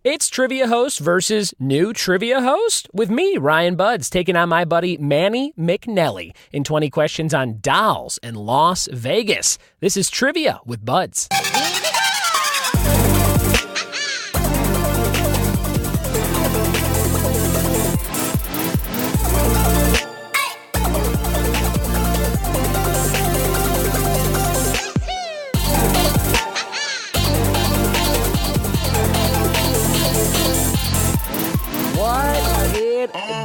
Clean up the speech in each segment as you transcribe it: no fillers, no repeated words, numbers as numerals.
It's Trivia Host versus New Trivia Host with me, Ryan Budds, taking on my buddy Manny McNelly in 20 questions on dolls in Las Vegas. This is Trivia with Budds.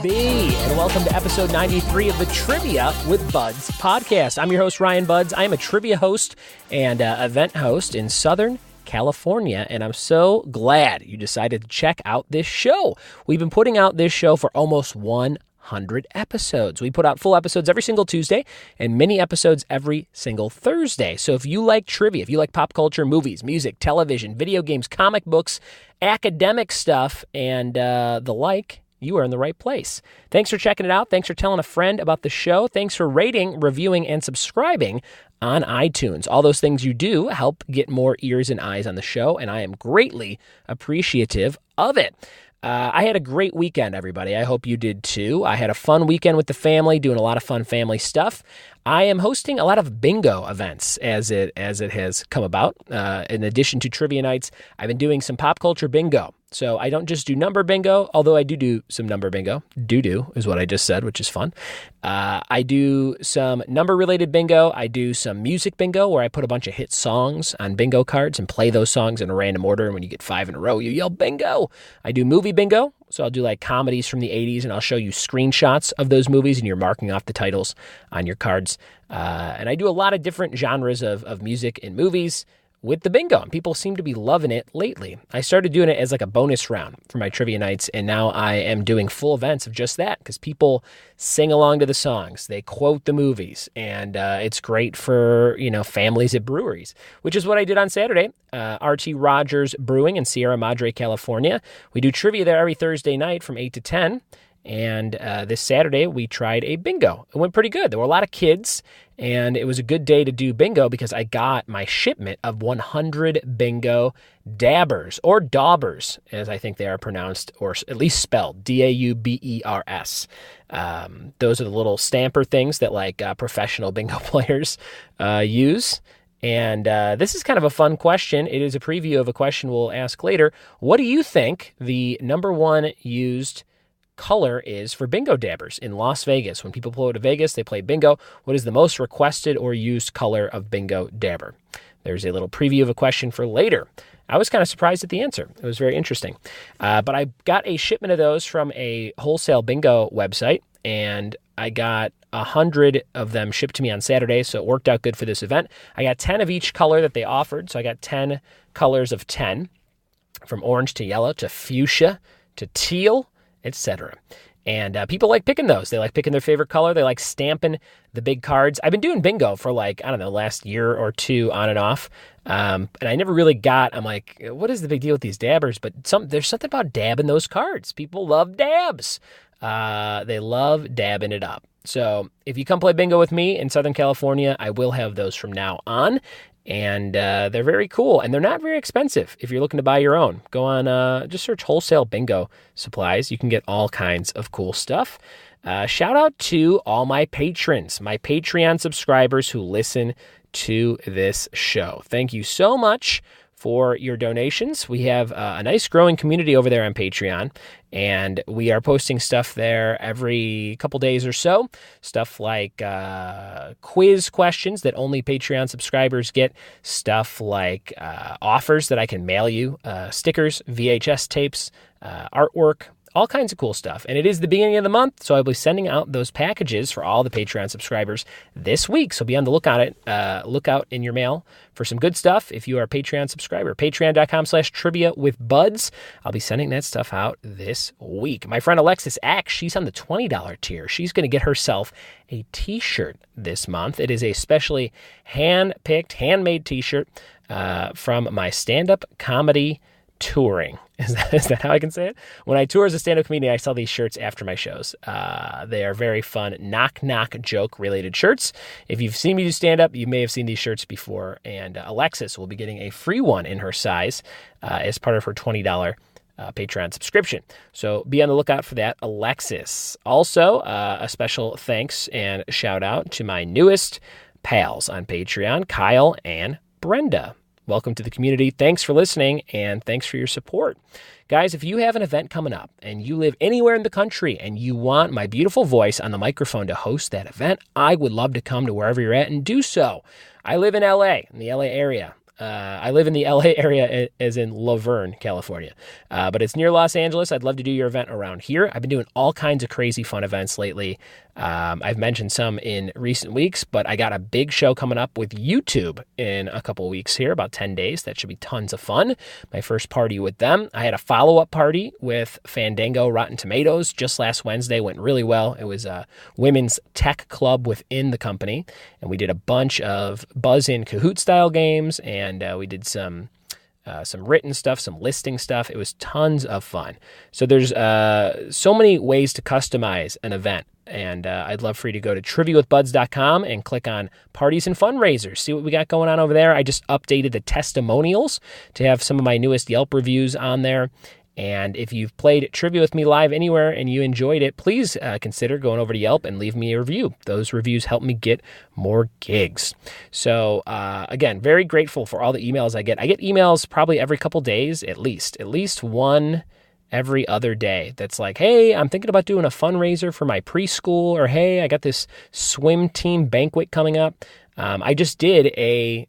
And welcome to episode 93 of the Trivia with Budds podcast. I'm your host, Ryan Budds. I am a trivia host and event host in Southern California, and I'm so glad you decided to check out this show. We've been putting out this show for almost 100 episodes. We put out full episodes every single Tuesday and mini episodes every single Thursday. So if you like trivia, if you like pop culture, movies, music, television, video games, comic books, academic stuff, and the like, you are in the right place. Thanks for checking it out. Thanks for telling a friend about the show. Thanks for rating, reviewing, and subscribing on iTunes. All those things you do help get more ears and eyes on the show, and I am greatly appreciative of it. I had a great weekend, everybody. I hope you did too. I had a fun weekend with the family, doing a lot of fun family stuff. I am hosting a lot of bingo events as it has come about. In addition to trivia nights, I've been doing some pop culture bingo. So I don't just do number bingo, although I do some number bingo. Do is what I just said, which is fun. I do some number-related bingo. I do some music bingo where I put a bunch of hit songs on bingo cards and play those songs in a random order. And when you get 5 in a row, you yell bingo. I do movie bingo. So I'll do like comedies from the 80s, and I'll show you screenshots of those movies, and you're marking off the titles on your cards. And I do a lot of different genres of music and movies with the bingo, and people seem to be loving it lately. I started doing it as like a bonus round for my trivia nights, and now I am doing full events of just that because people sing along to the songs, they quote the movies, and it's great for families at breweries, which is what I did on Saturday. RT Rogers Brewing in Sierra Madre, California. We do trivia there every Thursday night from 8 to 10. And this Saturday, we tried a bingo. It went pretty good. There were a lot of kids, and it was a good day to do bingo because I got my shipment of 100 bingo dabbers, or daubers, as I think they are pronounced, or at least spelled, Daubers. Those are the little stamper things that like professional bingo players use. And this is kind of a fun question. It is a preview of a question we'll ask later. What do you think the number one used color is for bingo dabbers in Las Vegas? When people go to Vegas, they play bingo. What is the most requested or used color of bingo dabber? There's a little preview of a question for later. I was kind of surprised at the answer. It was very interesting. But I got a shipment of those from a wholesale bingo website, and I got 100 of them shipped to me on Saturday, so it worked out good for this event. I got 10 of each color that they offered, so I got 10 colors of 10, from orange to yellow to fuchsia to teal, etc. And people like picking those. They like picking their favorite color. They like stamping the big cards. I've been doing bingo for last year or two on and off. And I never really I'm like, what is the big deal with these dabbers? But there's something about dabbing those cards. People love dabs. They love dabbing it up. So if you come play bingo with me in Southern California, I will have those from now on. And they're very cool, and they're not very expensive if you're looking to buy your own. Go on, just search wholesale bingo supplies. You can get all kinds of cool stuff. Shout out to all my patrons, my Patreon subscribers who listen to this show. Thank you so much for your donations. We have a nice growing community over there on Patreon, and we are posting stuff there every couple days or so. Stuff like quiz questions that only Patreon subscribers get. Stuff like offers that I can mail you, stickers, VHS tapes, artwork, all kinds of cool stuff. And it is the beginning of the month, so I'll be sending out those packages for all the Patreon subscribers this week. So be on the lookout in your mail for some good stuff if you are a Patreon subscriber. Patreon.com/trivia with Budds. I'll be sending that stuff out this week. My friend Alexis Axe, she's on the $20 tier. She's going to get herself a t-shirt this month. It is a specially hand-picked, handmade t-shirt from my stand-up comedy touring. Is that how I can say it? When I tour as a stand-up comedian, I sell these shirts after my shows. They are very fun knock-knock joke-related shirts. If you've seen me do stand-up, you may have seen these shirts before, and Alexis will be getting a free one in her size as part of her $20 Patreon subscription. So be on the lookout for that, Alexis. Also, a special thanks and shout out to my newest pals on Patreon, Kyle and Brenda. Welcome to the community. Thanks for listening, and thanks for your support. Guys, if you have an event coming up and you live anywhere in the country and you want my beautiful voice on the microphone to host that event, I would love to come to wherever you're at and do so. I live in LA, in the LA area. I live in the LA area as in Laverne, California, but it's near Los Angeles. I'd love to do your event around here. I've been doing all kinds of crazy fun events lately. I've mentioned some in recent weeks, but I got a big show coming up with YouTube in a couple of weeks here, about 10 days. That should be tons of fun. My first party with them. I had a follow-up party with Fandango Rotten Tomatoes just last Wednesday. Went really well. It was a women's tech club within the company, and we did a bunch of buzz-in Kahoot-style games, and we did some written stuff, some listing stuff. It was tons of fun. So there's so many ways to customize an event. And I'd love for you to go to triviawithbuds.com and click on parties and fundraisers. See what we got going on over there. I just updated the testimonials to have some of my newest Yelp reviews on there. And if you've played Trivia with me live anywhere and you enjoyed it, please consider going over to Yelp and leave me a review. Those reviews help me get more gigs. So again, very grateful for all the emails I get. I get emails probably every couple days, at least one every other day that's like, hey, I'm thinking about doing a fundraiser for my preschool, or hey, I got this swim team banquet coming up. I just did a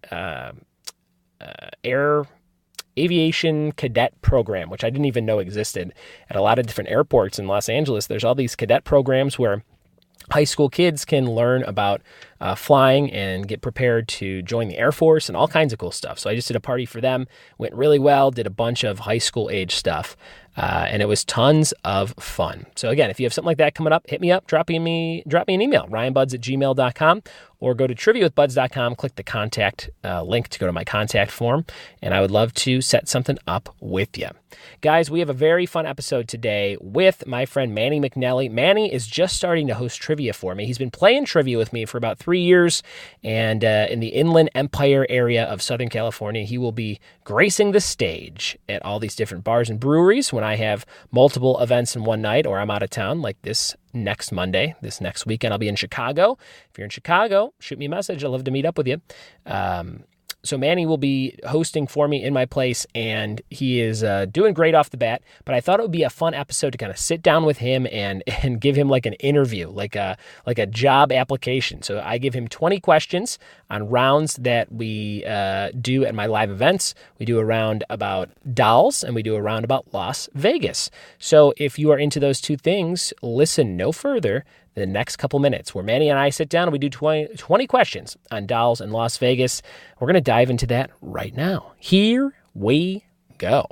aviation cadet program, which I didn't even know existed at a lot of different airports in Los Angeles. There's all these cadet programs where high school kids can learn about flying and get prepared to join the Air Force and all kinds of cool stuff. So I just did a party for them. Went really well, did a bunch of high school age stuff, and it was tons of fun. So again, if you have something like that coming up, hit me up, drop me an email, ryanbudds@gmail.com, or go to triviawithbuds.com, click the contact link to go to my contact form, and I would love to set something up with you. Guys, we have a very fun episode today with my friend Manny McNally. Manny is just starting to host trivia for me. He's been playing trivia with me for about 3 years, and in the Inland Empire area of Southern California, he will be gracing the stage at all these different bars and breweries when I have multiple events in one night, or I'm out of town, like this next Monday. This next weekend, I'll be in Chicago. If you're in Chicago, shoot me a message. I'd love to meet up with you. So Manny will be hosting for me in my place, and he is doing great off the bat. But I thought it would be a fun episode to kind of sit down with him and give him like an interview, like a job application. So I give him 20 questions on rounds that we do at my live events. We do a round about dolls, and we do a round about Las Vegas. So if you are into those two things, listen no further the next couple minutes, where Manny and I sit down and we do 20 questions on dolls in Las Vegas. We're going to dive into that right now. Here we go.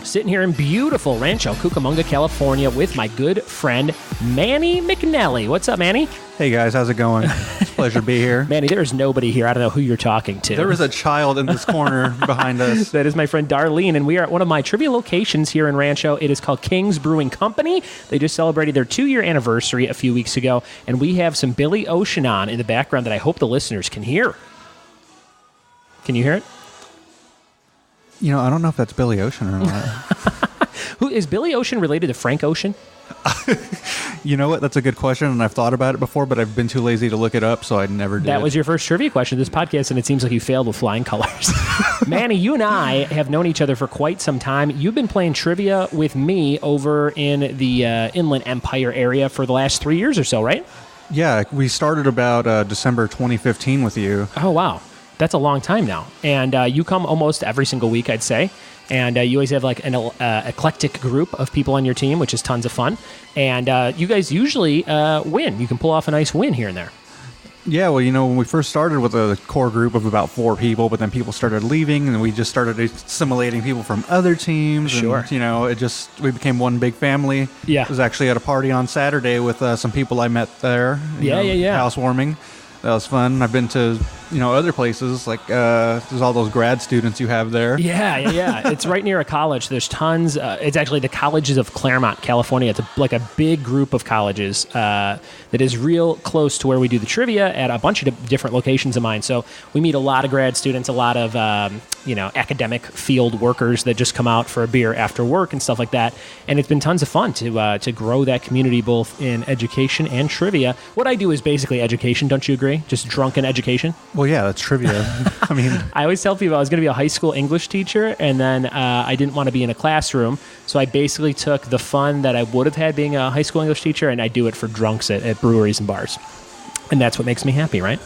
Sitting here in beautiful Rancho Cucamonga, California with my good friend, Manny McNally. What's up, Manny? Hey, guys. How's it going? It's a pleasure to be here. Manny, there's nobody here. I don't know who you're talking to. There is a child in this corner behind us. That is my friend Darlene, and we are at one of my trivia locations here in Rancho. It is called King's Brewing Company. They just celebrated their 2-year anniversary a few weeks ago, and we have some Billy Ocean on in the background that I hope the listeners can hear. Can you hear it? You know, I don't know if that's Billy Ocean or not. Who is Billy Ocean related to Frank Ocean? You know what? That's a good question, and I've thought about it before, but I've been too lazy to look it up, so I never did. That was your first trivia question of this podcast, and it seems like you failed with flying colors. Manny, you and I have known each other for quite some time. You've been playing trivia with me over in the Inland Empire area for the last 3 years or so, right? Yeah, we started about December 2015 with you. Oh, wow. That's a long time now. And you come almost every single week, I'd say. And you always have like an eclectic group of people on your team, which is tons of fun. And you guys usually win. You can pull off a nice win here and there. Yeah, well, you know, when we first started with a core group of about 4 people, but then people started leaving, and we just started assimilating people from other teams. Sure. And, you know, we became one big family. Yeah. I was actually at a party on Saturday with some people I met there. Yeah. Housewarming. That was fun. I've been to other places, like there's all those grad students you have there. Yeah. It's right near a college. There's tons. It's actually the colleges of Claremont, California. It's like a big group of colleges that is real close to where we do the trivia at a bunch of different locations of mine. So we meet a lot of grad students, a lot of academic field workers that just come out for a beer after work and stuff like that. And it's been tons of fun to grow that community both in education and trivia. What I do is basically education. Don't you agree? Just drunken education. Well, yeah, that's trivia. I mean, I always tell people I was going to be a high school English teacher, and then I didn't want to be in a classroom, so I basically took the fun that I would have had being a high school English teacher, and I do it for drunks at breweries and bars. And that's what makes me happy, right?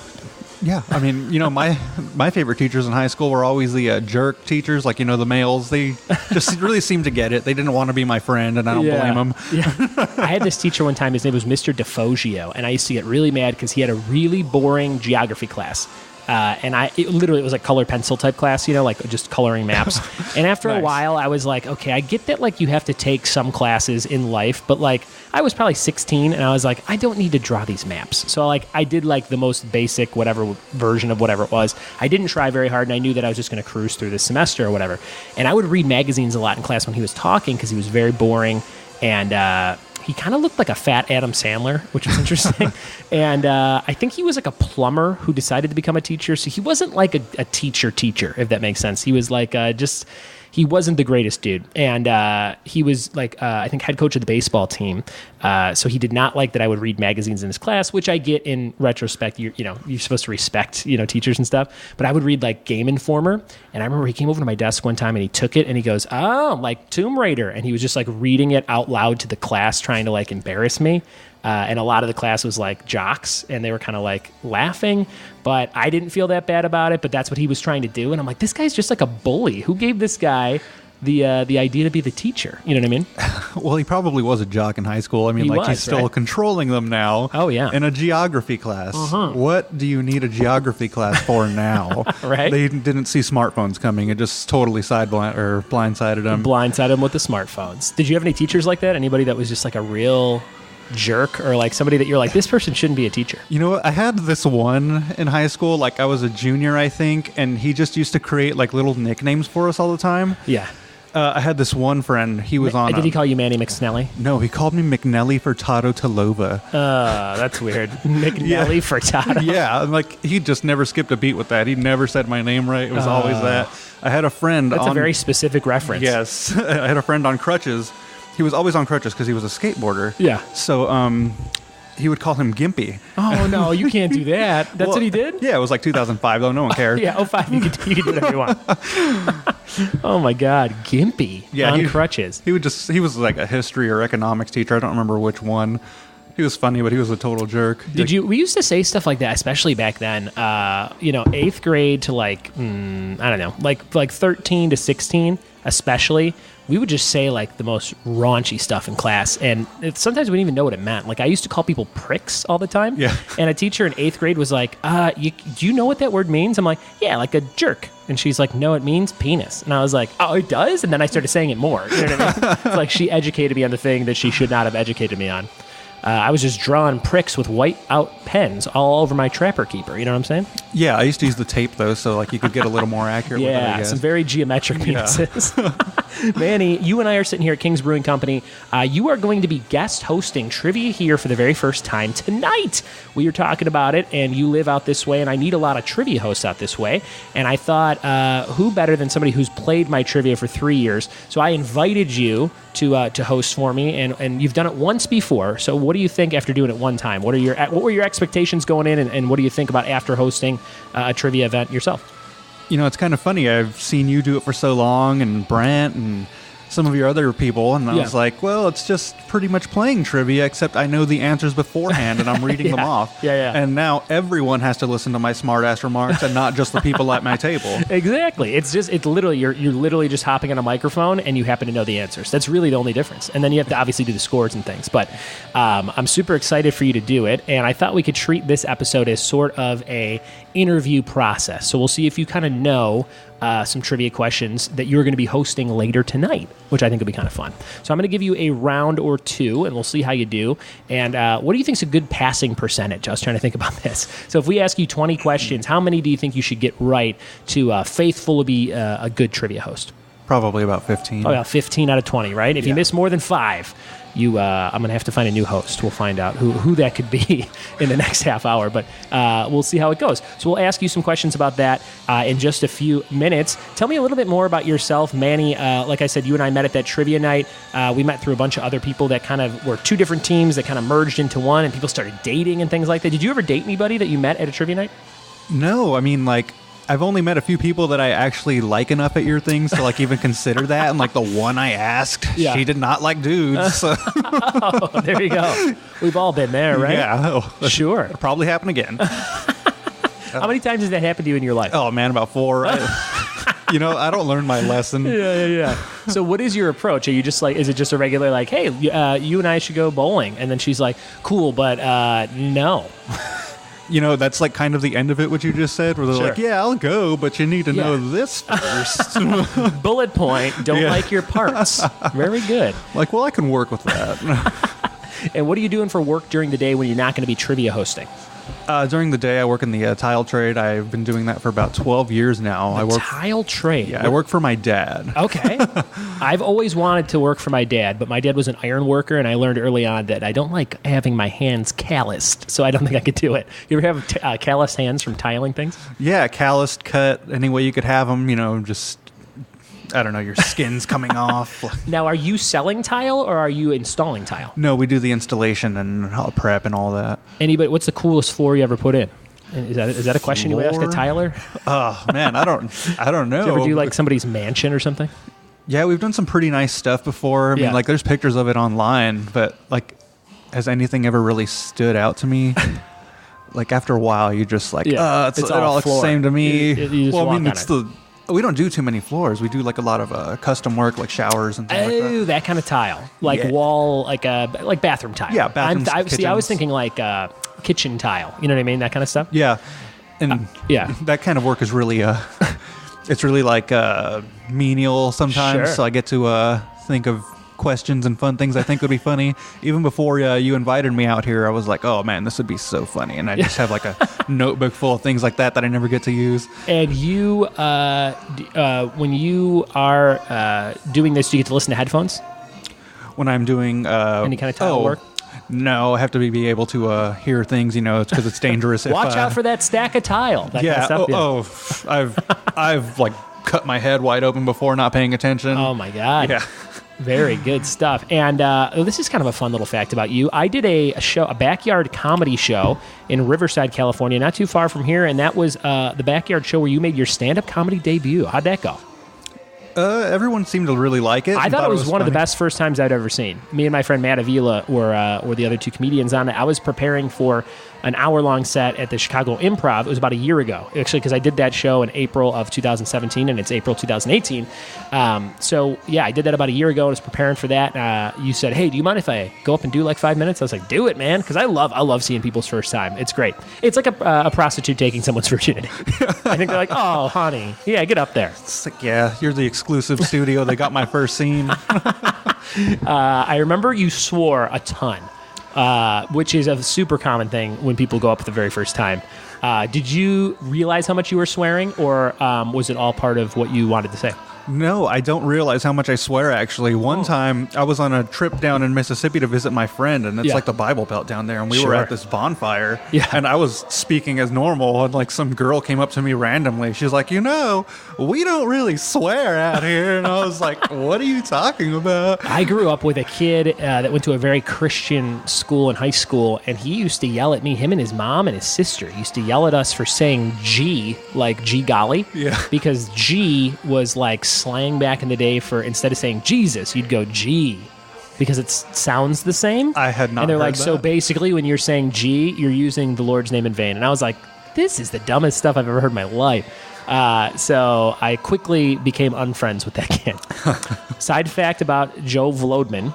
Yeah, I mean, my favorite teachers in high school were always the jerk teachers, like, the males. They just really seemed to get it. They didn't want to be my friend, and I don't blame them. Yeah. I had this teacher one time, his name was Mr. DeFogio, and I used to get really mad because he had a really boring geography class. And it was like color pencil type class, like just coloring maps. And after a while, I was like, okay, I get that, like, you have to take some classes in life, but like, I was probably 16 and I was like, I don't need to draw these maps. So like, I did like the most basic, whatever version of whatever it was. I didn't try very hard, and I knew that I was just going to cruise through this semester or whatever. And I would read magazines a lot in class when he was talking because he was very boring. And, he kind of looked like a fat Adam Sandler, which was interesting. And I think he was like a plumber who decided to become a teacher. So he wasn't like a teacher, if that makes sense. He was like he wasn't the greatest dude. And he was like, I think, head coach of the baseball team. So he did not like that I would read magazines in his class, which I get in retrospect. You're supposed to respect, teachers and stuff. But I would read like Game Informer. And I remember he came over to my desk one time and he took it and he goes, oh, like Tomb Raider. And he was just like reading it out loud to the class, trying to like embarrass me. And a lot of the class was like jocks, and they were kind of like laughing, but I didn't feel that bad about it. But that's what he was trying to do, and I'm like, this guy's just like a bully. Who gave this guy the idea to be the teacher? You know what I mean? Well, he probably was a jock in high school. I mean, he's still controlling them now. Oh yeah, in a geography class. What do you need a geography class for now? Right? They didn't see smartphones coming. It just totally blindsided them. Blindsided them with the smartphones. Did you have any teachers like that? Anybody that was just like a real jerk, or like somebody that you're like, this person shouldn't be a teacher? I had this one in high school, like I was a junior, I think, and he just used to create like little nicknames for us all the time. Yeah. I had this one friend, he was on... Did he call you Manny McSnelly? No, he called me McNelly Furtado Talova. That's weird. McNelly Furtado. Yeah, like he just never skipped a beat with that. He never said my name right. It was always that. I had a friend That's a very specific reference. Yes. I had a friend on crutches. He was always on crutches because he was a skateboarder. Yeah. So he would call him Gimpy. Oh, no, you can't do that. That's what he did? Yeah, it was like 2005, though. No one cared. Yeah, 05, you could do whatever you want. Oh, my God. Gimpy on crutches. He was like a history or economics teacher. I don't remember which one. He was funny, but he was a total jerk. We used to say stuff like that, especially back then, 8th grade to like, I don't know, like 13 to 16, especially. We would just say like the most raunchy stuff in class, and sometimes we didn't even know what it meant. Like I used to call people pricks all the time. Yeah. And a teacher in 8th grade was like, do you know what that word means? I'm like, yeah, like a jerk. And she's like, no, it means penis. And I was like, oh, it does? And then I started saying it more. You know what I mean? It's like she educated me on the thing that she should not have educated me on. I was just drawing pricks with white out pens all over my Trapper Keeper. You know what I'm saying? Yeah, I used to use the tape, though, so like you could get a little more accurate with it, I guess. Some very geometric penises. Yeah. Manny, you and I are sitting here at King's Brewing Company. You are going to be guest hosting trivia here for the very first time tonight. We were talking about it, and you live out this way, and I need a lot of trivia hosts out this way. And I thought, who better than somebody who's played my trivia for 3 years? So I invited you to host for me, and you've done it once before. So what do you think after doing it one time? What were your expectations going in, and what do you think about after hosting a trivia event yourself? It's kind of funny. I've seen you do it for so long, and Brant and some of your other people, and I was like, well, it's just pretty much playing trivia, except I know the answers beforehand, and I'm reading them off. Yeah. And now everyone has to listen to my smart-ass remarks, and not just the people at my table. Exactly. It's literally, you're literally just hopping on a microphone, and you happen to know the answers. That's really the only difference. And then you have to obviously do the scores and things. But I'm super excited for you to do it, and I thought we could treat this episode as sort of a interview process. So we'll see if you kind of know some trivia questions that you're going to be hosting later tonight, which I think will be kind of fun. So I'm going to give you a round or two, and we'll see how you do. And what do you think is a good passing percentage? I was trying to think about this. So if we ask you 20 questions, how many do you think you should get right to faithfully be a good trivia host? Probably about 15. Oh, yeah, 15 out of 20, right? If you miss more than 5, I'm going to have to find a new host. We'll find out who that could be in the next half hour, but we'll see how it goes. So we'll ask you some questions about that in just a few minutes. Tell me a little bit more about yourself, Manny. Like I said, you and I met at that trivia night. We met through a bunch of other people that kind of were two different teams that kind of merged into one, and people started dating and things like that. Did you ever date anybody that you met at a trivia night? No, I mean, like, I've only met a few people that I actually like enough at your things to like even consider that. And like the one I asked, she did not like dudes. So. Oh, there you go. We've all been there, right? Yeah. Sure. It'll probably happen again. How many times has that happened to you in your life? Oh, man, about 4. I don't learn my lesson. Yeah. So what is your approach? Are you just like, is it just a regular like, hey, you and I should go bowling? And then she's like, cool, but no. That's like kind of the end of it, what you just said, where they're like, yeah, I'll go, but you need to know this first. Bullet point, don't like your parts. Very good. Like, well, I can work with that. And what are you doing for work during the day when you're not going to be trivia hosting? During the day, I work in the tile trade. I've been doing that for about 12 years now. Tile trade? Yeah, I work for my dad. Okay. I've always wanted to work for my dad, but my dad was an iron worker, and I learned early on that I don't like having my hands calloused, so I don't think I could do it. You ever have calloused hands from tiling things? Yeah, calloused, cut, any way you could have them, just... I don't know, your skin's coming off. Now, are you selling tile or are you installing tile? No, we do the installation and prep and all that. What's the coolest floor you ever put in? Is that a question you would ask a tiler? Oh, man, I don't know. Did you ever do like somebody's mansion or something? Yeah, we've done some pretty nice stuff before. I mean, like there's pictures of it online, but like, has anything ever really stood out to me? Like after a while, you just like, it's all the same to me. We don't do too many floors. We do like a lot of custom work, like showers and things like that. That kind of tile, like wall, like bathroom tile. Yeah, bathrooms. I was thinking like kitchen tile. You know what I mean? That kind of stuff. Yeah, and that kind of work is really it's really like menial sometimes. Sure. So I get to think of questions and fun things I think would be funny. Even before you invited me out here, I was like, oh man, this would be so funny. And I just have like a notebook full of things like that I never get to use. And you, when you are doing this, do you get to listen to headphones? When I'm doing... any kind of tile work? No, I have to be able to hear things, because it's dangerous. Watch out for that stack of tile. That kind of stuff. I've like cut my head wide open before not paying attention. Oh my God. Yeah. Very good stuff. And this is kind of a fun little fact about you. I did a backyard comedy show in Riverside, California, not too far from here, and that was the backyard show where you made your stand-up comedy debut. How'd that go? Everyone seemed to really like it. I thought it was one of the best first times I'd ever seen. Me and my friend Matt Avila were the other two comedians on it. I was preparing for an hour-long set at the Chicago Improv. It was about a year ago, actually, because I did that show in April of 2017, and it's April 2018. So, yeah, I did that about a year ago. I was preparing for that. You said, hey, do you mind if I go up and do like 5 minutes? I was like, do it, man, because I love seeing people's first time. It's great. It's like a prostitute taking someone's virginity. I think they're like, oh, honey, yeah, get up there. It's like, yeah, you're the exclusive studio. They got my first scene. I remember you swore a ton. Which is a super common thing when people go up the very first time. Did you realize how much you were swearing, or was it all part of what you wanted to say? No, I don't realize how much I swear, actually. One time, I was on a trip down in Mississippi to visit my friend, and it's like the Bible Belt down there, and we were at this bonfire, and I was speaking as normal, and like some girl came up to me randomly. She's like, we don't really swear out here, and I was like, what are you talking about? I grew up with a kid that went to a very Christian school in high school, and he used to yell at me, him and his mom and his sister used to yell at us for saying G, like G golly, because G was like slang back in the day for, instead of saying Jesus, you'd go G, because it sounds the same. I had not. And they're heard like, that. so basically when you're saying G, you're using the Lord's name in vain. And I was like, this is the dumbest stuff I've ever heard in my life. So I quickly became unfriends with that kid. Side fact about Joe Vlodman.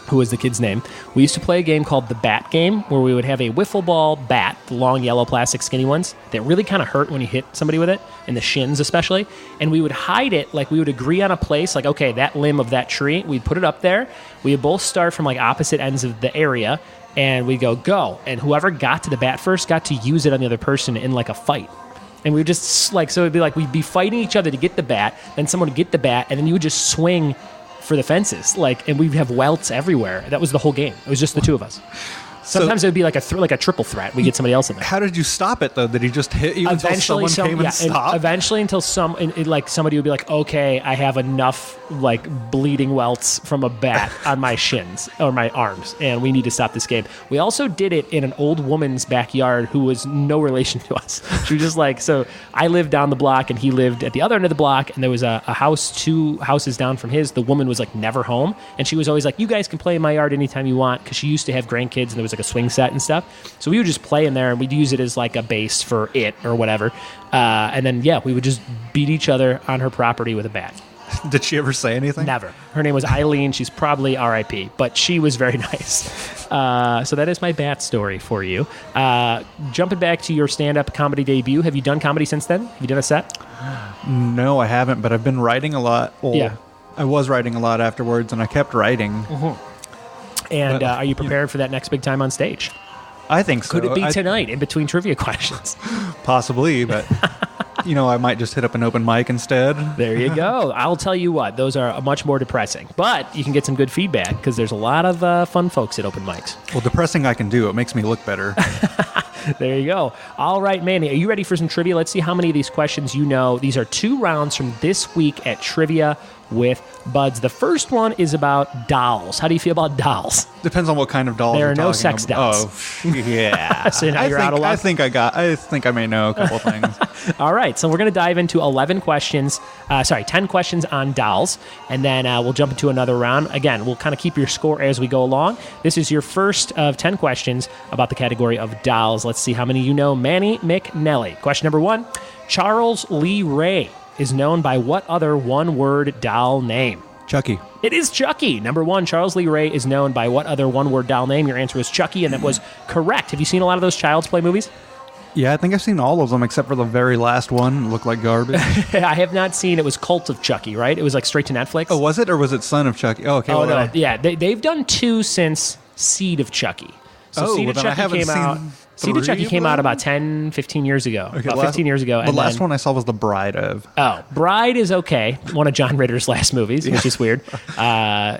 who was the kid's name, we used to play a game called the Bat Game, where we would have a wiffle ball bat, the long yellow plastic skinny ones, that really kind of hurt when you hit somebody with it, in the shins especially, and we would hide it, like we would agree on a place, like, okay, that limb of that tree, we'd put it up there, we would both start from like opposite ends of the area, and we'd go, and whoever got to the bat first got to use it on the other person in like a fight. And we would just, like, so it'd be like, we'd be fighting each other to get the bat, then someone would get the bat, and then you would just swing for the fences, like, and we'd have welts everywhere. That was the whole game. It was just the two of us. Sometimes it would be like a triple threat. We get somebody else in there. How did you stop it though? Did he just hit you until someone came and stopped? Eventually, until somebody would be like, okay, I have enough like bleeding welts from a bat on my shins or my arms, and we need to stop this game. We also did it in an old woman's backyard who was no relation to us. She was just like, so I lived down the block and he lived at the other end of the block, and there was a house 2 houses down from his. The woman was like never home, and she was always like, you guys can play in my yard anytime you want, because she used to have grandkids and there was like a swing set and stuff. So we would just play in there, and we'd use it as like a base for it or whatever. And then, we would just beat each other on her property with a bat. Did she ever say anything? Never. Her name was Eileen. She's probably R.I.P., but she was very nice. So that is my bat story for you. Jumping back to your stand-up comedy debut, have you done comedy since then? Have you done a set? No, I haven't, but I've been writing a lot. Well, yeah. I was writing a lot afterwards, and I kept writing. Mm-hmm. And are you prepared for that next big time on stage? I think so. Could it be tonight in between trivia questions? Possibly, but I might just hit up an open mic instead. There you go. I'll tell you what, those are much more depressing. But you can get some good feedback because there's a lot of fun folks at open mics. Well, depressing I can do. It makes me look better. There you go. All right, Manny, are you ready for some trivia? Let's see how many of these questions you know. These are 2 rounds from this week at Trivia with Buds. The first one is about dolls. How do you feel about dolls? Depends on what kind of dolls. There you're are no talking sex about. dolls. Oh, yeah. So now you're out of luck? I think I may know a couple things. All right, so we're going to dive into 10 questions on dolls, and then we'll jump into another round. Again, we'll kind of keep your score as we go along. This is your first of 10 questions about the category of dolls. Let's see how many you know. Manny McNelly. Question number 1. Charles Lee Ray is known by what other one-word doll name? Chucky. It is Chucky. Number 1, Charles Lee Ray is known by what other one-word doll name? Your answer was Chucky, and that was correct. Have you seen a lot of those Child's Play movies? Yeah, I think I've seen all of them except for the very last one. It looked like garbage. I have not seen. It was Cult of Chucky, right? It was like straight to Netflix. Oh, was it? Or was it Son of Chucky? Oh, okay. Oh, no. Yeah, they've done 2 since Seed of Chucky. So Seed of Chucky came out. Seed of Chucky came out about 10, 15 years ago. Okay, about 15 years ago. The last one I saw was The Bride of. Oh, Bride is okay. One of John Ritter's last movies, which is weird.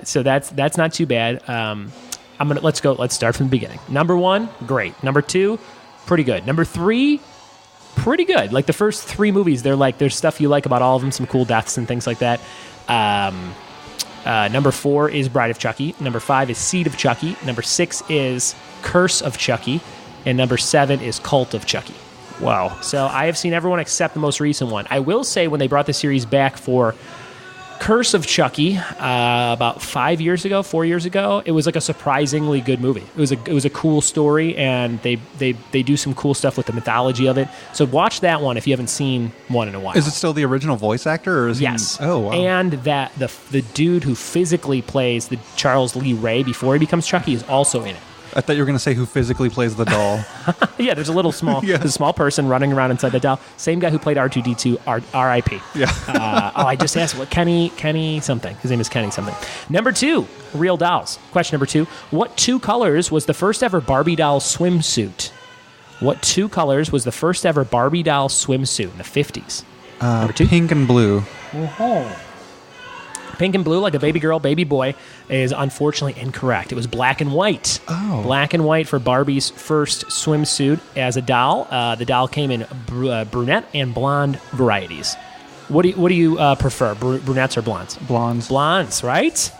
So that's not too bad. Let's go. Let's start from the beginning. Number 1, great. Number 2, pretty good. Number 3, pretty good. Like the first 3 movies, there's stuff you like about all of them, some cool deaths and things like that. Number 4 is Bride of Chucky. Number 5 is Seed of Chucky. Number 6 is Curse of Chucky. And number 7 is Cult of Chucky. Wow. So I have seen everyone except the most recent one. I will say when they brought the series back for Curse of Chucky about 4 years ago, it was like a surprisingly good movie. It was a cool story, and they do some cool stuff with the mythology of it. So watch that one if you haven't seen one in a while. Is it still the original voice actor? Or is yes. Oh, wow. And that the dude who physically plays the Charles Lee Ray before he becomes Chucky is also in it. I thought you were going to say who physically plays the doll. Yeah, there's a little small person running around inside the doll. Same guy who played R2-D2, R.I.P. Yeah. I just asked, Kenny something. His name is Kenny something. Number 2, real dolls. Question number 2. What 2 colors was the first ever Barbie doll swimsuit? What 2 colors was the first ever Barbie doll swimsuit in the 50s? Number 2. Pink and blue. Uh-huh. Pink and blue, like a baby girl, baby boy, is unfortunately incorrect. It was black and white. Oh. Black and white for Barbie's first swimsuit as a doll. The doll came in brunette and blonde varieties. What do you prefer, brunettes or blondes? Blondes. Blondes, right?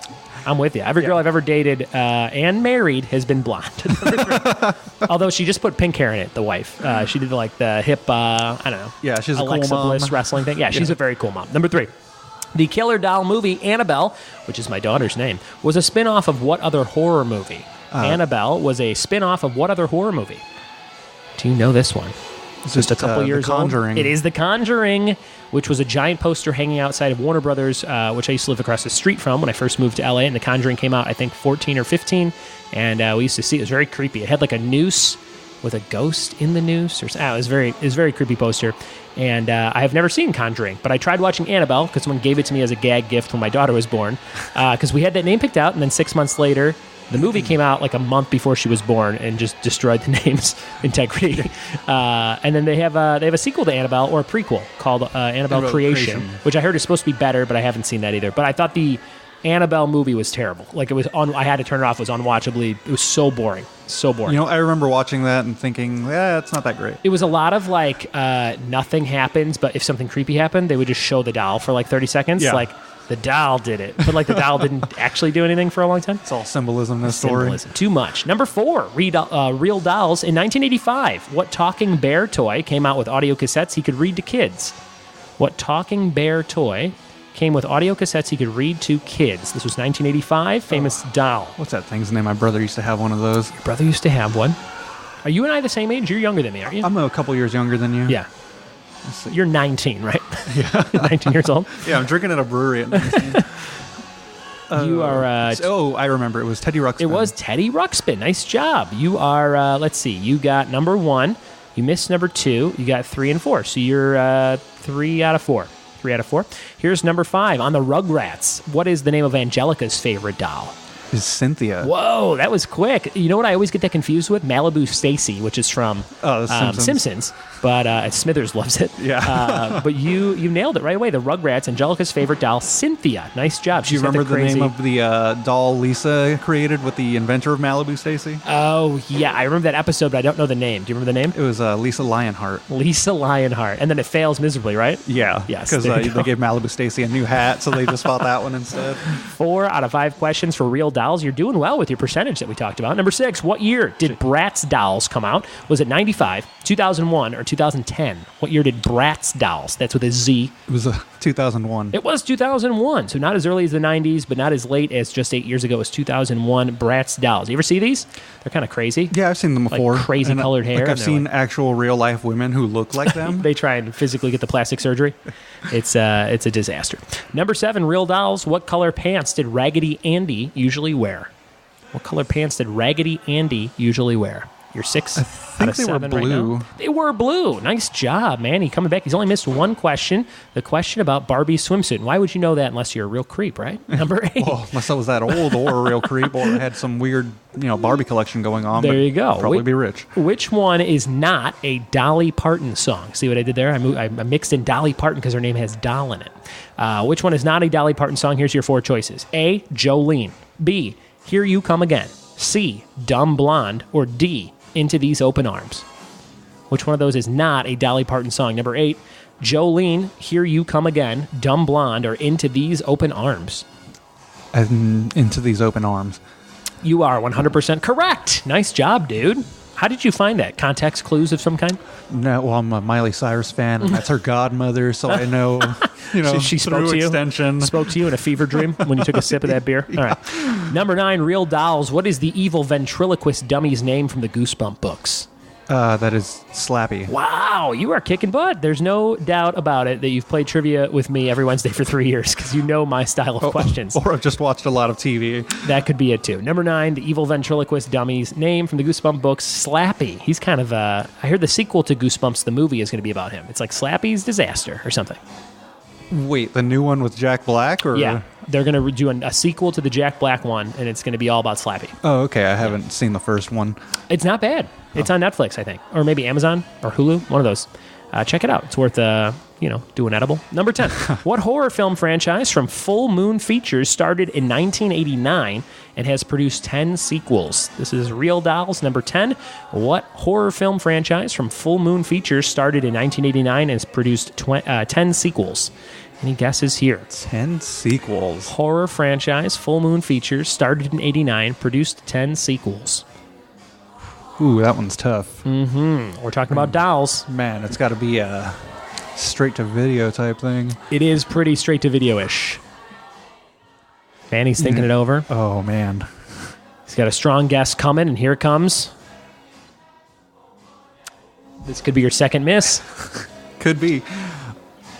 I'm with you. Every girl I've ever dated and married has been blonde. Although she just put pink hair in it, the wife. She did like the hip, I don't know. Yeah, she's Alexa a cool mom. Bliss wrestling thing. Yeah, she's a very cool mom. Number 3. The killer doll movie Annabelle, which is my daughter's name, was a spin-off of what other horror movie? Annabelle was a spin-off of what other horror movie? Do you know this one? It's just a couple years The Conjuring. old. It is The Conjuring, which was a giant poster hanging outside of Warner Brothers, which I used to live across the street from when I first moved to LA. And The Conjuring came out, I think, 14 or 15. And we used to see it. It was very creepy. It had like a noose with a ghost in the noose. It was very creepy poster. And I have never seen Conjuring, but I tried watching Annabelle because someone gave it to me as a gag gift when my daughter was born. Because we had that name picked out, and then 6 months later, the movie came out like a month before she was born and just destroyed the name's integrity. And then they have a sequel to Annabelle, or a prequel called Annabelle Creation, which I heard is supposed to be better, but I haven't seen that either. But I thought the Annabelle movie was terrible. Like I had to turn it off. It was unwatchably. It was so boring. So boring. I remember watching that and thinking, it's not that great. It was a lot of like nothing happens, but if something creepy happened, they would just show the doll for like 30 seconds. Yeah. Like the doll did it, but like the doll didn't actually do anything for a long time. It's all symbolism in this story. Too much. Number 4, Real Dolls. In 1985, what talking bear toy came out with audio cassettes he could read to kids? What talking bear toy came with audio cassettes he could read to kids? This was 1985. Famous doll. What's that thing's name? My brother used to have one of those. Your brother used to have one. Are you and I the same age? You're younger than me, aren't you? I'm a couple years younger than you. Yeah. You're 19, right? Yeah. 19 years old? Yeah, I'm drinking at a brewery at 19. You are... I remember. It was Teddy Ruxpin. It was Teddy Ruxpin. Nice job. You are, let's see, you got number 1. You missed number 2. You got 3 and 4. So you're 3 out of 4. 3 out of 4. Here's number 5. On the Rugrats, what is the name of Angelica's favorite doll? Is Cynthia. Whoa, that was quick. You know what I always get that confused with? Malibu Stacy, which is from Simpsons. But Smithers loves it. Yeah. But you nailed it right away. The Rugrats, Angelica's favorite doll, Cynthia. Nice job. Do you remember the name of the doll Lisa created with the inventor of Malibu Stacy? Oh, yeah. I remember that episode, but I don't know the name. Do you remember the name? It was Lisa Lionheart. Lisa Lionheart. And then it fails miserably, right? Yeah. Yes. Because they gave Malibu Stacy a new hat, so they just bought that one instead. 4 out of 5 questions for Real Dolls. You're doing well with your percentage that we talked about. Number 6, what year did Bratz Dolls come out? Was it 95, 2001, or 2010? What year did Bratz Dolls? That's with a Z. It was 2001. It was 2001, so not as early as the 90s, but not as late as just 8 years ago. It was 2001 Bratz Dolls. You ever see these? They're kind of crazy. Yeah, I've seen them before. Like crazy colored hair. Like I've seen actual real-life women who look like them. They try and physically get the plastic surgery. It's a disaster. Number 7, Real Dolls. What color pants did Raggedy Andy usually wear? What color pants did Raggedy Andy usually wear? You're 6 out of 7 they were blue. right now. They were blue. Nice job, man. He's coming back. He's only missed one question. The question about Barbie's swimsuit. And why would you know that unless you're a real creep, right? Number 8. Well, unless I was that old or a real creep or had some weird, Barbie collection going on. There you go. Probably be rich. Which one is not a Dolly Parton song? See what I did there? I mixed in Dolly Parton because her name has doll in it. Which one is not a Dolly Parton song? Here's your 4 choices. A, Jolene. B, Here You Come Again. C, Dumb Blonde. Or D, Into These Open Arms. Which one of those is not a Dolly Parton song? Number 8, Jolene, Here You Come Again, Dumb Blonde, or Into These Open Arms? Into These Open Arms. You are 100% correct. Nice job, dude. How did you find that? Context clues of some kind? No, well, I'm a Miley Cyrus fan, and that's her godmother, so I know, she spoke to extension. Spoke to you in a fever dream when you took a sip of that beer? Yeah. All right. Number 9, Real Dolls. What is the evil ventriloquist dummy's name from the Goosebump books? That is Slappy. Wow, you are kicking butt. There's no doubt about it that you've played trivia with me every Wednesday for 3 years because you know my style of questions. Or I've just watched a lot of TV. That could be it, too. Number 9, the evil ventriloquist dummy's name from the Goosebump books, Slappy. He's kind of, I heard the sequel to Goosebumps, the movie, is going to be about him. It's like Slappy's Disaster or something. Wait, the new one with Jack Black? Or? Yeah, they're going to do a sequel to the Jack Black one, and it's going to be all about Slappy. Oh, okay. I haven't seen the first one. It's not bad. It's on Netflix, I think, or maybe Amazon or Hulu, one of those. Check it out. It's worth, doing edible. Number 10. What horror film franchise from Full Moon Features started in 1989 and has produced 10 sequels? This is Real Dolls. Number 10. What horror film franchise from Full Moon Features started in 1989 and has produced 10 sequels? Any guesses here? 10 sequels. Horror franchise, Full Moon Features, started in 89, produced 10 sequels. Ooh, that one's tough. Mm-hmm. We're talking about dolls. Man, it's got to be a straight-to-video type thing. It is pretty straight-to-video-ish. Fanny's thinking it over. Oh, man. He's got a strong guess coming, and here it comes. This could be your second miss. Could be.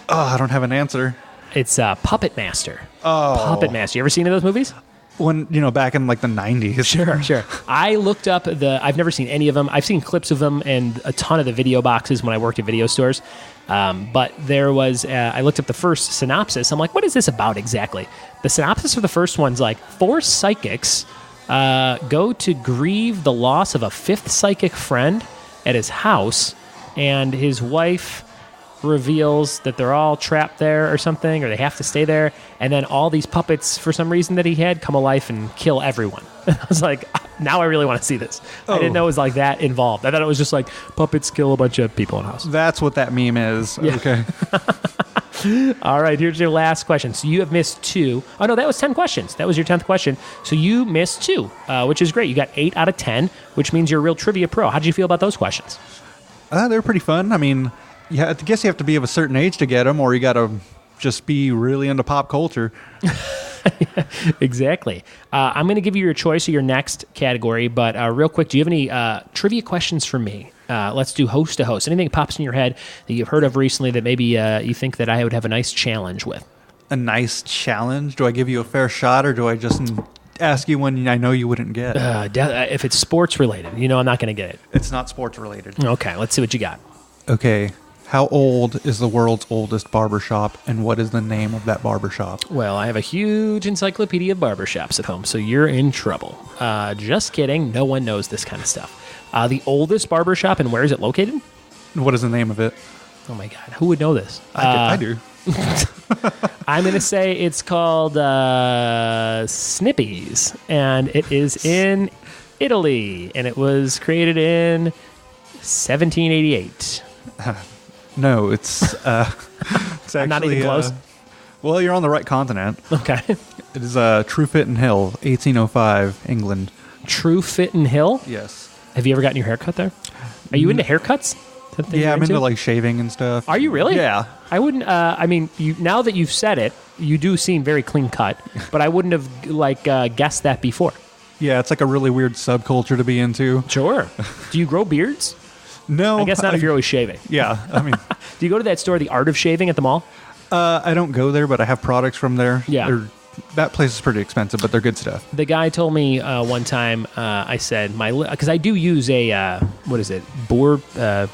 Oh, I don't have an answer. It's Puppet Master. Oh. Puppet Master. You ever seen any of those movies? When, back in like the 90s. Sure. I looked up I've never seen any of them. I've seen clips of them and a ton of the video boxes when I worked at video stores. But there was, I looked up the first synopsis. I'm like, what is this about exactly? The synopsis for the first one's like, 4 psychics go to grieve the loss of a 5th psychic friend at his house, and his wife reveals that they're all trapped there or something, or they have to stay there, and then all these puppets, for some reason that he had, come alive and kill everyone. I was like, now I really want to see this. I didn't know it was like that involved. I thought it was just like puppets kill a bunch of people in a house. That's what that meme is. Yeah. Okay. All right, here's your last question. So you have missed 2. Oh, no, that was 10 questions. That was your 10th question. So you missed 2, which is great. You got 8 out of 10, which means you're a real trivia pro. How did you feel about those questions? They're pretty fun. I mean, yeah, I guess you have to be of a certain age to get them, or you got to just be really into pop culture. Exactly. I'm going to give you your choice of your next category, but real quick, do you have any trivia questions for me? Let's do host to host. Anything that pops in your head that you've heard of recently that maybe you think that I would have a nice challenge with? A nice challenge? Do I give you a fair shot, or do I just ask you one I know you wouldn't get? If it's sports related, I'm not going to get it. It's not sports related. Okay, let's see what you got. Okay. How old is the world's oldest barbershop, and what is the name of that barbershop? Well, I have a huge encyclopedia of barbershops at home, so you're in trouble. Just kidding. No one knows this kind of stuff. The oldest barbershop, and where is it located? What is the name of it? Oh, my God. Who would know this? I do. I'm going to say it's called Snippy's, and it is in Italy, and it was created in 1788. No, it's actually... I'm not even close? Well, you're on the right continent. Okay. It is Truefitton Hill, 1805, England. Truefitton Hill? Yes. Have you ever gotten your hair cut there? Are you into haircuts? Yeah, I'm into like shaving and stuff. Are you really? Yeah. I wouldn't, now that you've said it, you do seem very clean cut, but I wouldn't have guessed that before. Yeah, it's like a really weird subculture to be into. Sure. Do you grow beards? No. I guess not if you're always shaving. Yeah, I mean... Do you go to that store, The Art of Shaving, at the mall? I don't go there, but I have products from there. Yeah. That place is pretty expensive, but they're good stuff. The guy told me one time, I said, because I do use a, what is it, boar? No.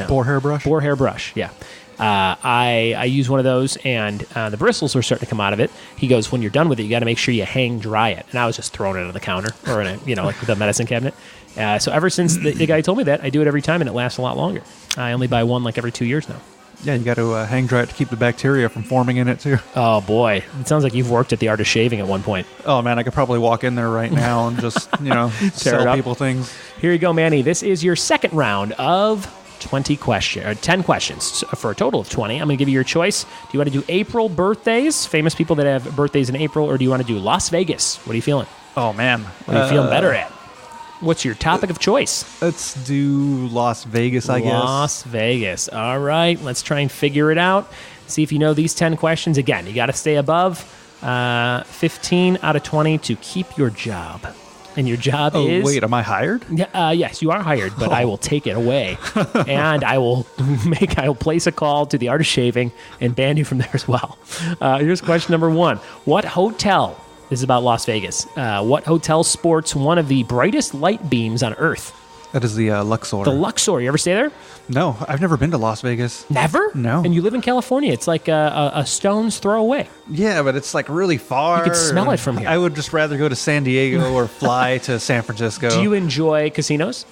Boar hair brush? Boar hair brush, yeah. I use one of those, and the bristles were starting to come out of it. He goes, when you're done with it, you got to make sure you hang dry it. And I was just throwing it on the counter or in a, like the medicine cabinet. So ever since the guy told me that, I do it every time, and it lasts a lot longer. I only buy one like every 2 years now. Yeah, you got to hang dry it to keep the bacteria from forming in it, too. Oh, boy. It sounds like you've worked at The Art of Shaving at one point. Oh, man, I could probably walk in there right now and just, sell people things. Here you go, Manny. This is your second round of 10 questions for a total of 20. I'm going to give you your choice. Do you want to do April birthdays, famous people that have birthdays in April, or do you want to do Las Vegas? What are you feeling? Oh, man. What are you feeling better at? What's your topic of choice? Let's do Las Vegas, I guess. Las Vegas. All right. Let's try and figure it out. See if you know these 10 questions. Again, you got to stay above 15 out of 20 to keep your job. And your job is... Oh, wait, am I hired? Yes, you are hired, but I will take it away. And I will place a call to The Art of Shaving and ban you from there as well. Here's question number 1. What hotel... This is about Las Vegas. What hotel sports one of the brightest light beams on Earth? That is the Luxor. The Luxor. You ever stay there? No, I've never been to Las Vegas. Never? No. And you live in California. It's like a stone's throw away. Yeah, but it's like really far. You could smell it from here. I would just rather go to San Diego or fly to San Francisco. Do you enjoy casinos?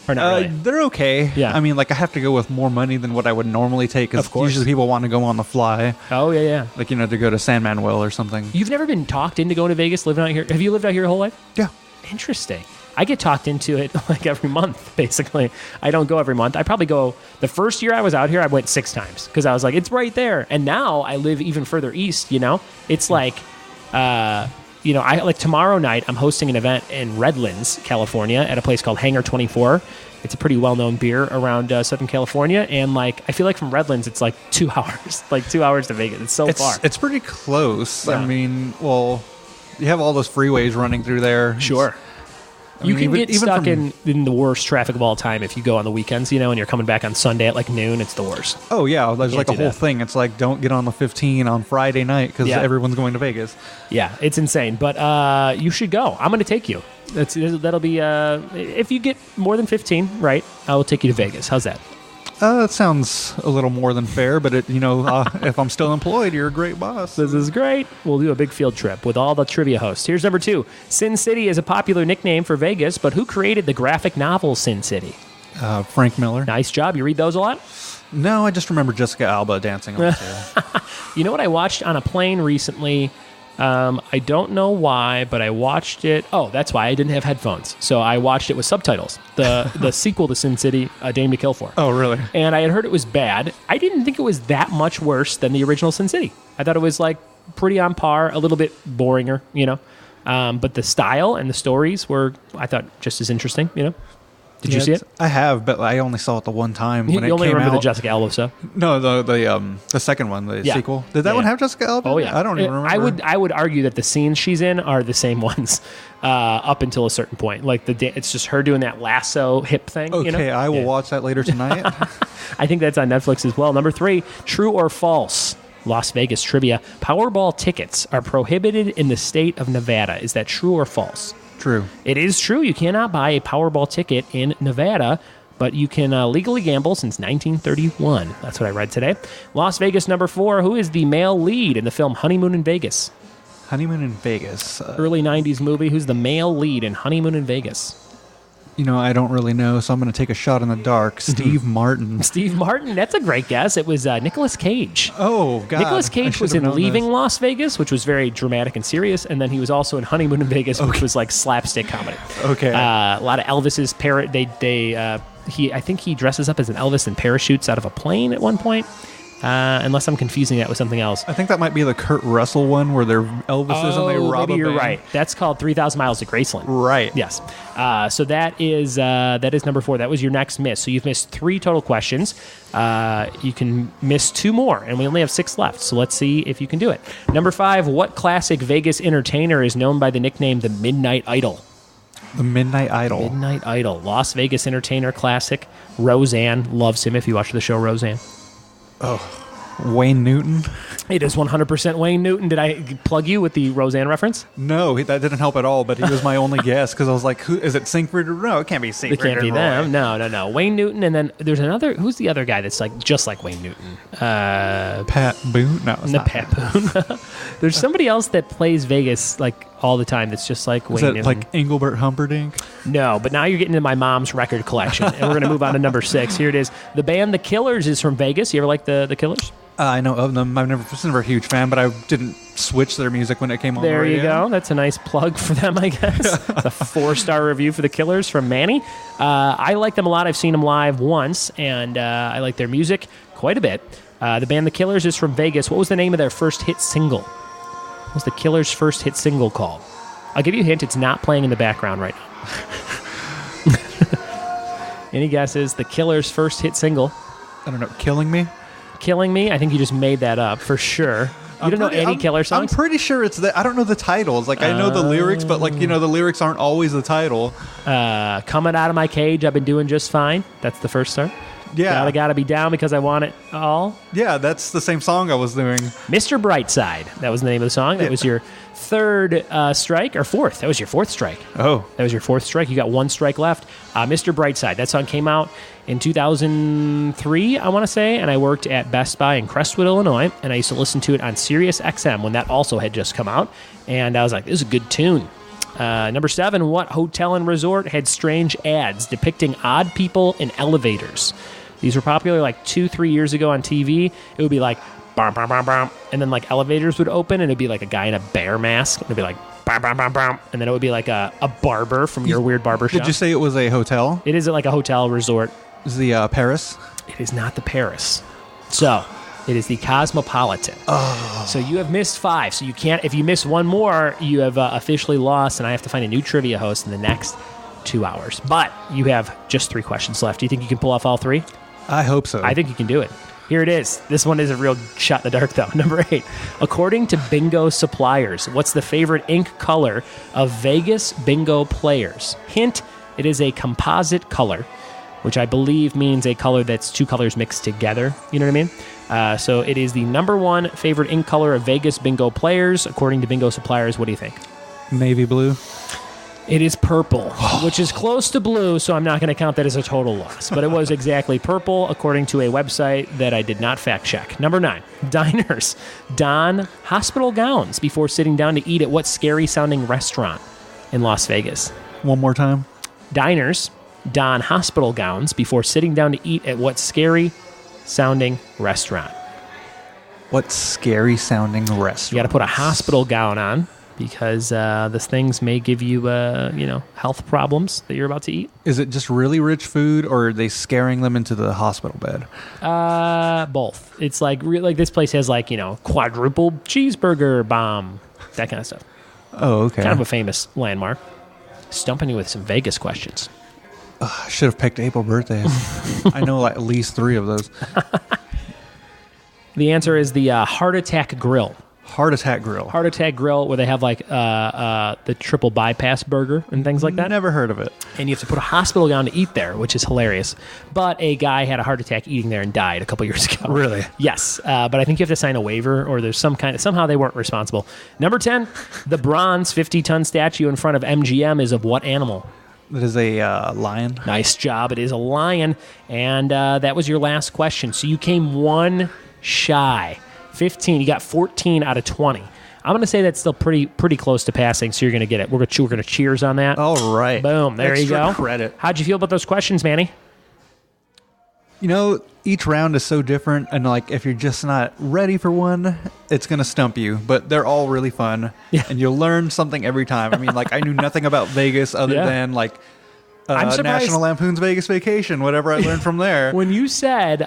Or not really? They're okay. Yeah. I mean, like I have to go with more money than what I would normally take because usually people want to go on the fly. Oh, yeah. Like, to go to San Manuel or something. You've never been talked into going to Vegas, living out here? Have you lived out here your whole life? Yeah. Interesting. I get talked into it like every month, basically. I don't go every month. I probably go, the first year I was out here, I went 6 times because I was like, it's right there. And now I live even further east, It's like, tomorrow night, I'm hosting an event in Redlands, California at a place called Hangar 24. It's a pretty well-known beer around Southern California. And I feel like from Redlands, it's like 2 hours, 2 hours to Vegas. It's so far. It's pretty close. Yeah. I mean, well, you have all those freeways running through there. Sure. You can get stuck in the worst traffic of all time if you go on the weekends, and you're coming back on Sunday at like noon. It's the worst. Oh, yeah. There's like a whole thing. It's like, don't get on the 15 on Friday night because everyone's going to Vegas. Yeah, it's insane. But you should go. I'm going to take you. That'll be, if you get more than 15, right, I will take you to Vegas. How's that? That sounds a little more than fair, but if I'm still employed, you're a great boss. This is great. We'll do a big field trip with all the trivia hosts. Here's number 2. Sin City is a popular nickname for Vegas, but who created the graphic novel Sin City? Frank Miller. Nice job. You read those a lot? No, I just remember Jessica Alba dancing on the You know what I watched on a plane recently? I don't know why, but I watched it. Oh, that's why I didn't have headphones. So I watched it with subtitles. The sequel to Sin City, A Dame to Kill For. Oh, really? And I had heard it was bad. I didn't think it was that much worse than the original Sin City. I thought it was like pretty on par, a little bit boringer, But the style and the stories were, I thought, just as interesting, Did you see it? I have, but I only saw it the one time when it came out. You only remember the Jessica Alba stuff? No, the second one, the sequel. Did that one have Jessica Alba? Oh, yeah. I don't even remember. I would argue that the scenes she's in are the same ones up until a certain point. Like it's just her doing that lasso hip thing. Okay, I will watch that later tonight. I think that's on Netflix as well. Number 3, true or false? Las Vegas trivia. Powerball tickets are prohibited in the state of Nevada. Is that true or false? True. It is true. You cannot buy a Powerball ticket in Nevada, but you can legally gamble since 1931. That's what I read today. Las Vegas number 4. Who is the male lead in the film Honeymoon in Vegas? Honeymoon in Vegas. Early 90s movie. Who's the male lead in Honeymoon in Vegas? I don't really know, so I'm going to take a shot in the dark. Steve Martin. Steve Martin. That's a great guess. It was Nicolas Cage. Oh, God. Nicolas Cage was in Leaving Las Vegas, which was very dramatic and serious, and then he was also in Honeymoon in Vegas, which was like slapstick comedy. Okay. A lot of Elvis's parrot. I think he dresses up as an Elvis and parachutes out of a plane at one point. Unless I'm confusing that with something else. I think that might be the Kurt Russell one where they're Elvises and they rob maybe a you're bank. right. That's called 3,000 Miles to Graceland. Right. Yes. So that is number 4. That was your next miss. So you've missed 3 total questions. You can miss 2 more, and we only have 6 left. So let's see if you can do it. Number 5, what classic Vegas entertainer is known by the nickname The Midnight Idol? The Midnight Idol. Midnight Idol. Las Vegas entertainer classic. Roseanne loves him if you watch the show Roseanne. Oh, Wayne Newton? It is 100% Wayne Newton. Did I plug you with the Roseanne reference? No, that didn't help at all, but he was my only guess because I was like, who is it, Sinkford? No, it can't be Sinkford. It can't be them. No. Wayne Newton, and then there's another. Who's the other guy that's like just like Wayne Newton? Pat Boone? No, it's not Pat Boone. There's somebody else that plays Vegas like all the time that's just like Wayne Newton. Is it like Engelbert Humperdinck? No, but now you're getting into my mom's record collection, and we're going to move on to number 6. Here it is. The band The Killers is from Vegas. You ever like the Killers? I know of them. I was never a huge fan, but I didn't switch their music when it came on. There you go. That's a nice plug for them, I guess. It's a 4-star review for The Killers from Manny. I like them a lot. I've seen them live once, and I like their music quite a bit. The band The Killers is from Vegas. What was the name of their first hit single? What was The Killers' first hit single called? I'll give you a hint. It's not playing in the background right now. Any guesses? The Killers' first hit single? I don't know. Killing Me? Killing Me? I think you just made that up for sure. You don't know any Killer songs? I'm pretty sure it's that. I don't know the titles. Like, I know the lyrics, but like, the lyrics aren't always the title. Coming Out of My Cage, I've been doing just fine. That's the first star. Yeah. Gotta be down because I want it all. Yeah, that's the same song I was doing. Mr. Brightside. That was the name of the song. That was your 3rd strike, or 4th. That was your 4th strike. Oh. That was your 4th strike. You got 1 strike left. Mr. Brightside. That song came out in 2003, I want to say, and I worked at Best Buy in Crestwood, Illinois, and I used to listen to it on Sirius XM when that also had just come out, and I was like, this is a good tune. Number 7, what hotel and resort had strange ads depicting odd people in elevators? These were popular like 2-3 years ago on TV. It would be like, bam, bam, bam, bam, and then like elevators would open, and it'd be like a guy in a bear mask. It'd be like, bam, bam, bam, bam, and then it would be like a barber from your weird barber shop. Did you say it was a hotel? It is like a hotel resort. Is the Paris? It is not the Paris. So it is the Cosmopolitan. Oh. So you have missed 5. So you can't. If you miss 1 more, you have officially lost, and I have to find a new trivia host in the next 2 hours. But you have just 3 questions left. Do you think you can pull off all 3? I hope so. I think you can do it. Here it is. This one is a real shot in the dark, though. Number 8. According to bingo suppliers, what's the favorite ink color of Vegas bingo players? Hint, it is a composite color, which I believe means a color that's two colors mixed together. You know what I mean? So it is the number 1 favorite ink color of Vegas bingo players. According to bingo suppliers, what do you think? Navy blue. It is purple, which is close to blue, so I'm not going to count that as a total loss. But it was exactly purple, according to a website that I did not fact check. Number 9, diners don hospital gowns before sitting down to eat at what scary-sounding restaurant in Las Vegas? One more time. Diners don hospital gowns before sitting down to eat at what scary-sounding restaurant? What scary-sounding restaurant? You got to put a hospital gown on, because these things may give you, health problems that you're about to eat. Is it just really rich food, or are they scaring them into the hospital bed? Both. It's like this place has quadruple cheeseburger bomb, that kind of stuff. Oh, okay. Kind of a famous landmark. Stumping you with some Vegas questions. I should have picked April birthdays. I know at least 3 of those. The answer is the Heart Attack Grill. Heart Attack Grill. Heart Attack Grill, where they have the triple bypass burger and things like that. Never heard of it. And you have to put a hospital gown to eat there, which is hilarious. But a guy had a heart attack eating there and died a couple years ago. Really? Yes. But I think you have to sign a waiver, or there's somehow they weren't responsible. Number 10, the bronze 50-ton statue in front of MGM is of what animal? It is a lion. Nice job. It is a lion. And that was your last question. So you came one shy. 15. You got 14 out of 20. I'm going to say that's still pretty close to passing, so you're going to get it. We're going to cheers on that. All right. Boom. There you go. Credit. How'd you feel about those questions, Manny? Each round is so different, and if you're just not ready for one, it's going to stump you. But they're all really fun, and you'll learn something every time. I mean, I knew nothing about Vegas other than I'm surprised. National Lampoon's Vegas Vacation, whatever I learned from there. When you said,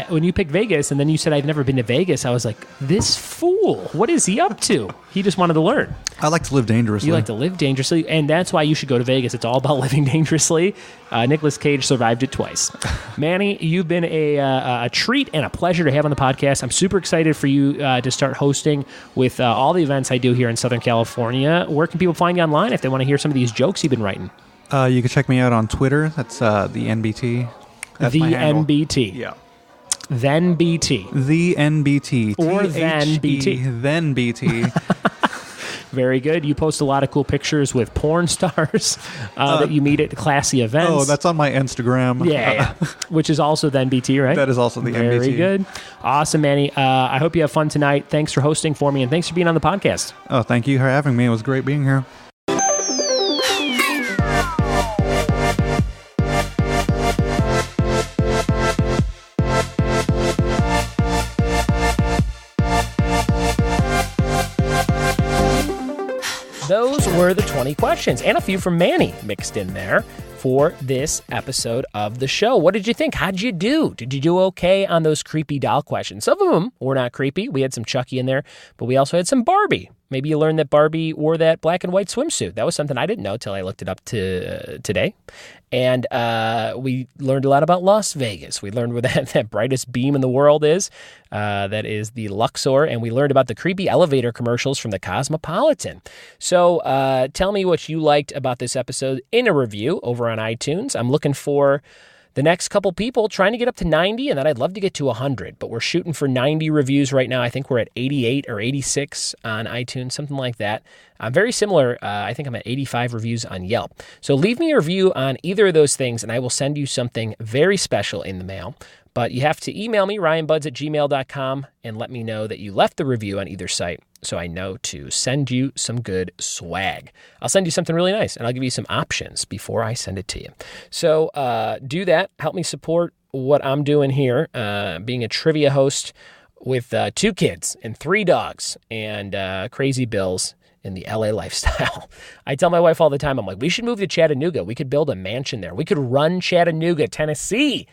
when you picked Vegas, and then you said, I've never been to Vegas, I was like, this fool, what is he up to? He just wanted to learn. I like to live dangerously. You like to live dangerously, and that's why you should go to Vegas. It's all about living dangerously. Nicolas Cage survived it twice. Manny, you've been a treat and a pleasure to have on the podcast. I'm super excited for you to start hosting with all the events I do here in Southern California. Where can people find you online if they want to hear some of these jokes you've been writing? You can check me out on Twitter. That's the NBT. That's the my handle. NBT. Yeah. Then BT. The NBT. Or then BT. Then BT. Very good. You post a lot of cool pictures with porn stars that you meet at classy events. Oh, that's on my Instagram. Yeah. Which is also then BT, right? That is also the NBT. Very good. Awesome, Manny. I hope you have fun tonight. Thanks for hosting for me, and thanks for being on the podcast. Oh, thank you for having me. It was great being here. Those were the 20 questions, and a few from Manny mixed in there for this episode of the show. What did you think? How'd you do? Did you do okay on those creepy doll questions? Some of them were not creepy. We had some Chucky in there, but we also had some Barbie. Maybe you learned that Barbie wore that black and white swimsuit. That was something I didn't know till I looked it up today. And we learned a lot about Las Vegas. We learned where that brightest beam in the world is. That is the Luxor. And we learned about the creepy elevator commercials from the Cosmopolitan. So tell me what you liked about this episode in a review over on iTunes. I'm looking for the next couple people, trying to get up to 90, and then I'd love to get to 100, but we're shooting for 90 reviews right now. I think we're at 88 or 86 on iTunes, something like that. Very similar. I think I'm at 85 reviews on Yelp. So leave me a review on either of those things, and I will send you something very special in the mail. But you have to email me, ryanbudds@gmail.com, and let me know that you left the review on either site so I know to send you some good swag. I'll send you something really nice, and I'll give you some options before I send it to you. So do that. Help me support what I'm doing here, being a trivia host with 2 kids and 3 dogs and crazy bills in the LA lifestyle. I tell my wife all the time, I'm like, we should move to Chattanooga. We could build a mansion there. We could run Chattanooga, Tennessee.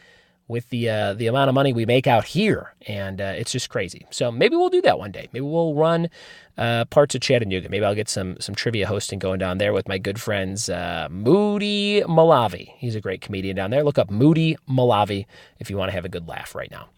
with the amount of money we make out here, and it's just crazy. So maybe we'll do that one day. Maybe we'll run parts of Chattanooga. Maybe I'll get some trivia hosting going down there with my good friends Moody Malavi. He's a great comedian down there. Look up Moody Malavi if you want to have a good laugh right now.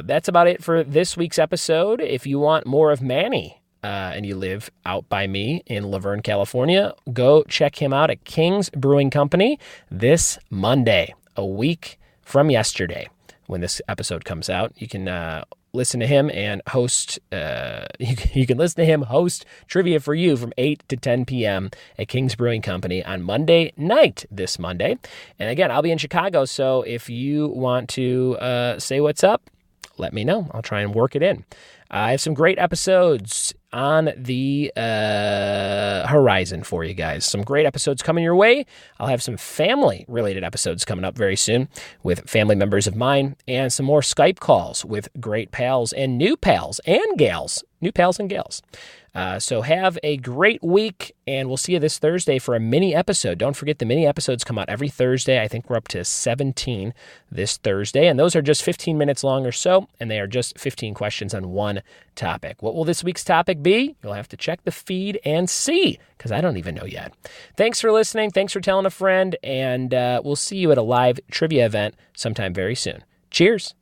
That's about it for this week's episode. If you want more of Manny and you live out by me in Laverne, California, go check him out at King's Brewing Company this Monday, a week from yesterday when this episode comes out. You can listen to him and host you can listen to him host trivia for you from 8 to 10 p.m. at King's Brewing Company on Monday night, this Monday. And again, I'll be in Chicago, so if you want to say what's up, let me know. I'll try and work it in. I have some great episodes on the horizon for you guys. Some great episodes coming your way. I'll have some family-related episodes coming up very soon with family members of mine, and some more Skype calls with great pals and new pals and gals. New pals and gals. So have a great week, and we'll see you this Thursday for a mini episode. Don't forget, the mini episodes come out every Thursday. I think we're up to 17 this Thursday, and those are just 15 minutes long or so, and they are just 15 questions on one topic. What will this week's topic be? You'll have to check the feed and see, because I don't even know yet. Thanks for listening. Thanks for telling a friend, and we'll see you at a live trivia event sometime very soon. Cheers.